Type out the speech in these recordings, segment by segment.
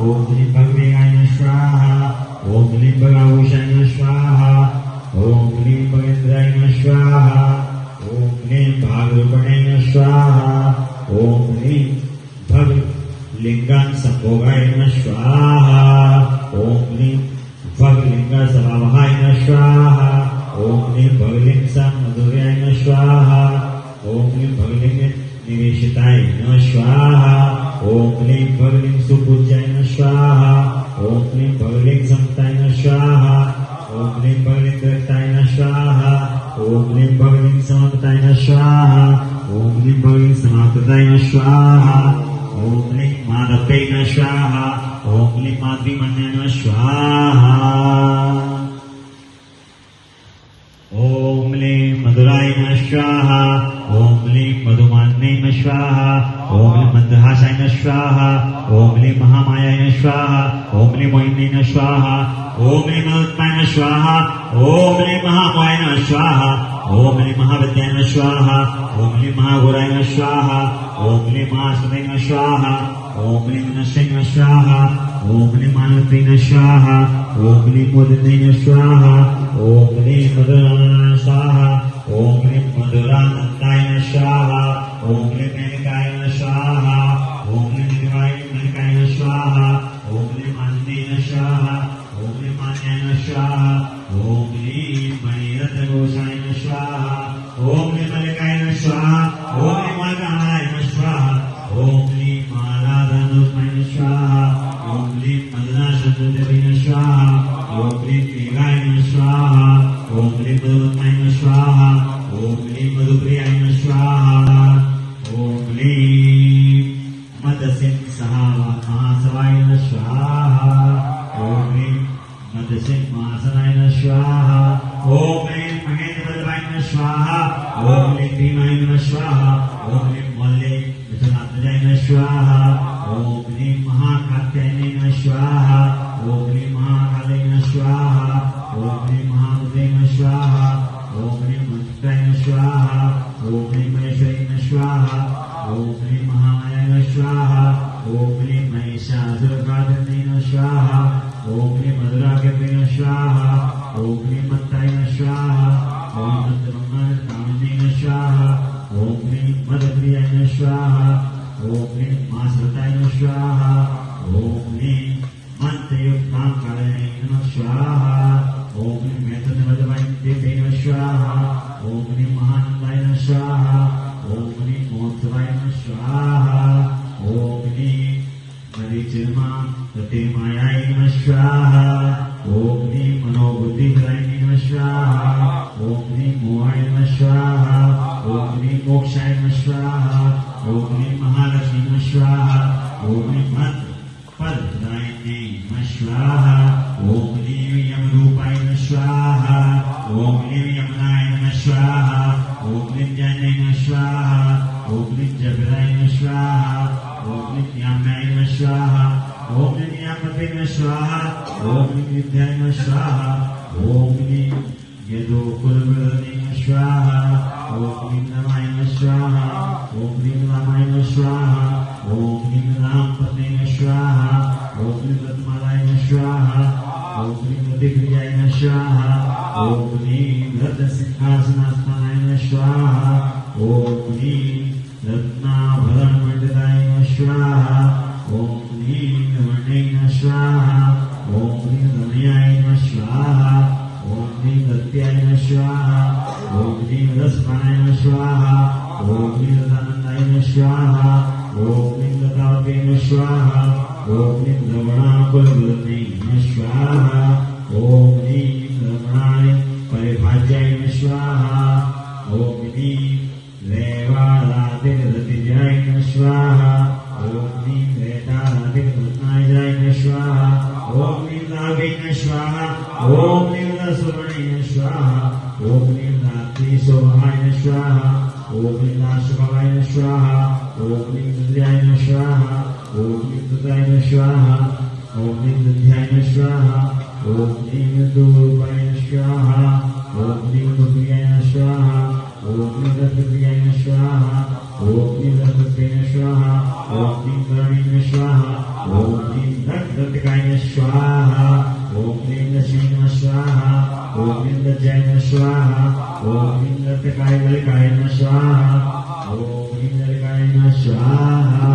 ओम ह्रीं भगवेगाय स्वाहा ओम ह्रीं भगाभूषाय स्वाहा ओम ह्रीं भगेन्द्राय स्वाहा ओम ह्रीं भागरूपणाय स्वाहा ओम ह्रीं भगलिंगान् संभोगाय स्वाहा ओम ह्रीं भगलिंगा समावहाय स्वाहा ओम ह्रीं भगलिंग मधुर्याय स्वाहा ओम ह्रीं भगलिंग निवेशिताय स्वाहा ओम ह्रीं भगलिंग सुपूज्याय स्वाहा ओम ह्रीं भगलिंग समताय स्वाहा ओम ह्रीं भगलिंग कृताय स्वाहा ओम ह्रीं भगलिंग समाप्ताय स्वाहा ओम ह्रीं भगलिंग समाप्ताय स्वाहा ओम ह्रीं माधवेन स्वाहा ओम ह्रीं मातृमन्येन स्वाहा ओम ह्रीं मधुराय स्वाहा ओम ह्रीं मधुमान्येन स्वाहा ओम ह्रीं मन्दहासाय स्वाहा ओम ह्रीं महामायाय स्वाहा ओम ह्रीं मोहिनीन स्वाहा ओम ह्रीं महोत्माय स्वाहा ओम ह्रीं महामायाय स्वाहा ओम ह्रीं महाविद्याय स्वाहा ओम ह्रीं महागुराय स्वाहा ओम ह्रीं महासुदेन स्वाहा ओम ह्रीं नशेन स्वाहा ओम ह्रीं मानवेन स्वाहा ओम ह्रीं मोदिनेन स्वाहा ओम ह्रीं मधुराय स्वाहा ओम ह्रीं मधुरानन्दाय स्वाहा ओम ह्रीं मेनकाय स्वाहा ओम ह्रीं मेनकाय स्वाहा ओम ह्रीं मान्येन स्वाहा ओम ह्रीं मान्याय स्वाहा ओम ह्रीं मणिरत्नघोषाय स्वाहा ओम ह्रीं मलिकाय स्वाहा ओम ह्रीं मालाय स्वाहा ओम ह्रीं मालाधनुष्माय स्वाहा ओम ह्रीं मदनाशतदेवीन स्वाहा ओम ह्रीं मेघाय स्वाहा ओम ह्रीं मधुमताय स्वाहा ओम ह्रीं मधुप्रियाय स्वाहा ओम ह्रीं मदसिंहासवाय स्वाहा ओम ह्रीं मदसिंहासनाय स्वाहा ओम ह्रीं महेन्द्रवल्लभाय स्वाहा ओम ह्रीं भीमाय स्वाहा ओम ह्रीं मल्ले विश्वनाथाय स्वाहा ओम ह्रीं महाकात्यायनाय स्वाहा ओम ह्रीं महाकालाय स्वाहा ओम ह्रीं महादेवाय स्वाहा ओम ह्रीं मंत्राय स्वाहा ओम ह्रीं महेश्वराय स्वाहा ओम ह्रीं महामायाय स्वाहा ओम ह्रीं महिषासुरमर्दिन्यै स्वाहा ओम ह्रीं मधुराकृतये स्वाहा ओम ह्रीं मत्ताय स्वाहा ओम मत्तमङ्गलकामिन्यै स्वाहा ओम ह्रीं मदप्रियाय स्वाहा ओम ह्रीं मासृताय स्वाहा ओम ह्रीं मन्त्रयुक्ताङ्कालये स्वाहा ओम ह्रीं मेतनवदवाय स्वाहा ओम ह्रीं महानन्दाय स्वाहा ओम ह्रीं महोत्सवाय स्वाहा ओम ह्रीं मरीचिर्मा प्रतिमायाय स्वाहा ओम ह्रीं मनोबुद्धिप्रदायिने स्वाहा ओम ह्रीं मोहाय स्वाहा ओम ह्रीं मोक्षाय स्वाहा ओम ह्रीं महालक्ष्मी स्वाहा ओम ह्रीं पदप्रदायिने स्वाहा ओम ह्रीं यमरूपाय स्वाहा ओम ह्रीं यमुनाय स्वाहा ओम ह्रीं जयने स्वाहा ओम ह्रीं जगदाय स्वाहा ओम ह्रीं याम्याय स्वाहा ओम ह्रीं यामते स्वाहा ओम ह्रीं विद्याय स्वाहा ओम ह्रीं यदुकुलवृद्धये स्वाहा ओम ह्रीं नमाय स्वाहा ओम ह्रीं रामाय स्वाहा ओम ह्रीं रामपत्ने स्वाहा ओम ह्रीं रत्नमालाय स्वाहा ओम ह्रीं मतिप्रियाय स्वाहा ओम ह्रीं रत्नसिंहासनास्थानाय स्वाहा ओम ह्रीं रत्नाभरणमण्डिताय स्वाहा ओम ह्रीं वर्णेन स्वाहा ओम ह्रीं रमणीयाय स्वाहा ओम ह्रीं रत्याय स्वाहा ओम ह्रीं रसमानाय स्वाहा ओम ह्रीं रसानन्दाय स्वाहा ओम ह्रीं लतावतेन स्वाहा ओम ह्रीं रमणाकुलवृद्धये स्वाहा ओम ह्रीं रमणाय परिभाज्याय स्वाहा ओम ह्रीं रेवालादिरतिजाय स्वाहा ओम ह्रीं वेदादिरत्नाय स्वाहा ओम ह्रीं नाभिन स्वाहा ओम ह्रीं रसवर्णेन स्वाहा ओम ह्रीं रात्रिशोभाय स्वाहा ओम ह्रीं नाशभावाय स्वाहा ओम ह्रीं दुर्याय स्वाहा ओम ह्रीं दुर्गाय स्वाहा ओम ह्रीं दुर्ध्याय स्वाहा ओम ह्रीं दूर्वाय स्वाहा ओम ह्रीं दुर्गाय स्वाहा ओम ह्रीं दुर्गाय स्वाहा ओम ह्रीं दुर्गाय स्वाहा ओम ह्रीं दुर्गाय स्वाहा ओम ह्रीं दुर्गाय स्वाहा ओम ह्रीं लक्ष्मी स्वाहा ओम ह्रीं लज्जाय स्वाहा ओम ह्रीं ललिताय स्वाहा ओम ह्रीं ललिताय स्वाहा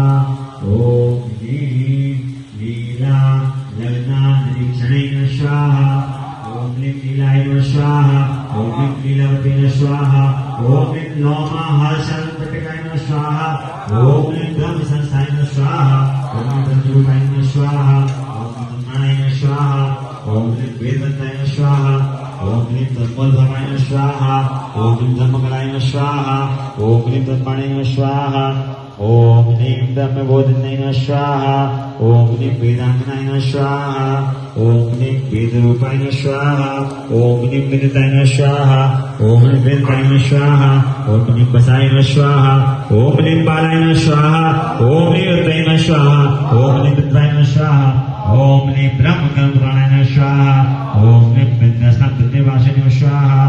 ओम ह्रीं लीला लग्ना निरीक्षणेन स्वाहा ओम ह्रीं लीलाय स्वाहा ओम ह्रीं लीलावते स्वाहा ओम ह्रीं लोमा हर्षाय स्वाहा ओम ह्रीं ब्रह्म संस्थाय स्वाहा ओम ह्रीं ब्रह्मरूपाय स्वाहा ओम ह्रीं ब्रह्माय स्वाहा ओम ह्रीं वेदवन्ताय स्वाहा ओम ह्रीं ब्रह्मोद्भवाय स्वाहा ओम ह्रीं ब्रह्मकलाय स्वाहा ओम ह्रीं ब्रह्मणे स्वाहा ओम ह्रीं ब्रह्मबोधिन्यै स्वाहा ओम ह्रीं वेदांगनाय स्वाहा ओम ह्रीं वेदरूपाय स्वाहा ओम ह्रीं वेदिताय स्वाहा ओम ह्रीं वेदकाय स्वाहा ओम ह्रीं बसाय स्वाहा ओम ह्रीं बालाय स्वाहा ओम ह्रीं रुद्राय स्वाहा ओम ह्रीं रुद्राय स्वाहा ओम ह्रीं ब्रह्मकल्पनाय स्वाहा ओम ह्रीं विद्यास्नातदेवासिने स्वाहा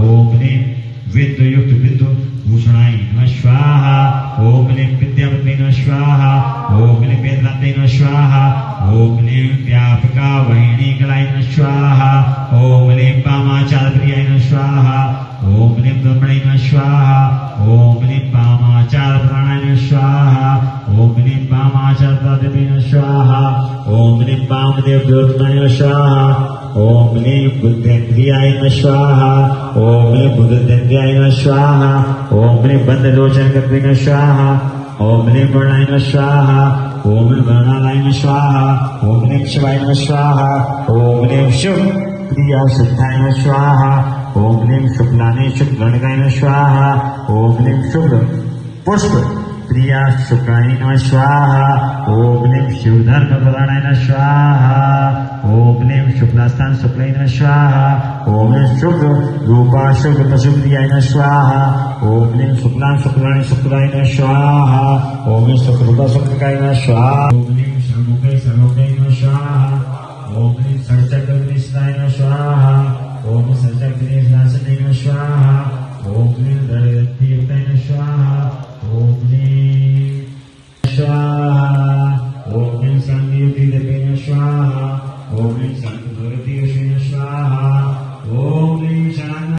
ओम ह्रीं विद्युयुक्त विद्युत भूषणाय स्वाहा ओम ह्रीं विद्यावते स्वाहा ओम ह्रीं वेदान्ते स्वाहा ओम ह्रीं व्यापका वाहिनी कलाय स्वाहा ओम ह्रीं वामाचार्यप्रियाय स्वाहा ओम ह्रीं ब्रह्मणे स्वाहा ओम ह्रीं वामाचार्यप्राणाय स्वाहा ओम ह्रीं वामाचार्यदेवाय स्वाहा ओम ह्रीं वामदेवज्योत्नाय स्वाहा ओम ह्रीं बुद्धेन्द्रियाय स्वाहा ओम ह्रीं बुद्धेन्द्रियाय स्वाहा ओम ह्रीं बद्धलोचनकृते स्वाहा ओम ह्रीं वर्णाय स्वाहा ओम ह्रीं वर्णालय स्वाहा ओम ह्रीं शिवाय स्वाहा ओम ह्रीं शुभ प्रिया शुद्धाय स्वाहा ओम ह्रीं शुक्लानि शुक्लनिकाय स्वाहा ओम ह्रीं शुक्ल पुष्प प्रिया शुक्राय स्वाहा ओम ह्रीं शिवधर्म प्रदानाय स्वाहा ओम ह्रीं शुक्लास्थान शुक्लाय स्वाहा ओम ह्रीं शुक्ल रूपा शुक्ल पशुप्रियाय स्वाहा ओम ह्रीं शुक्लां शुक्लानि शुक्लाय स्वाहा ओम ह्रीं शुक्लरूपा शुक्लकाय स्वाहा ओम ह्रीं सर्वमुखे सर्वमुखे स्वाहा ओम ह्रीं सर्वचक्रनिष्ठाय स्वाहा ओम ह्रीं सर्वचक्रनिष्ठाय स्वाहा ओम ह्रीं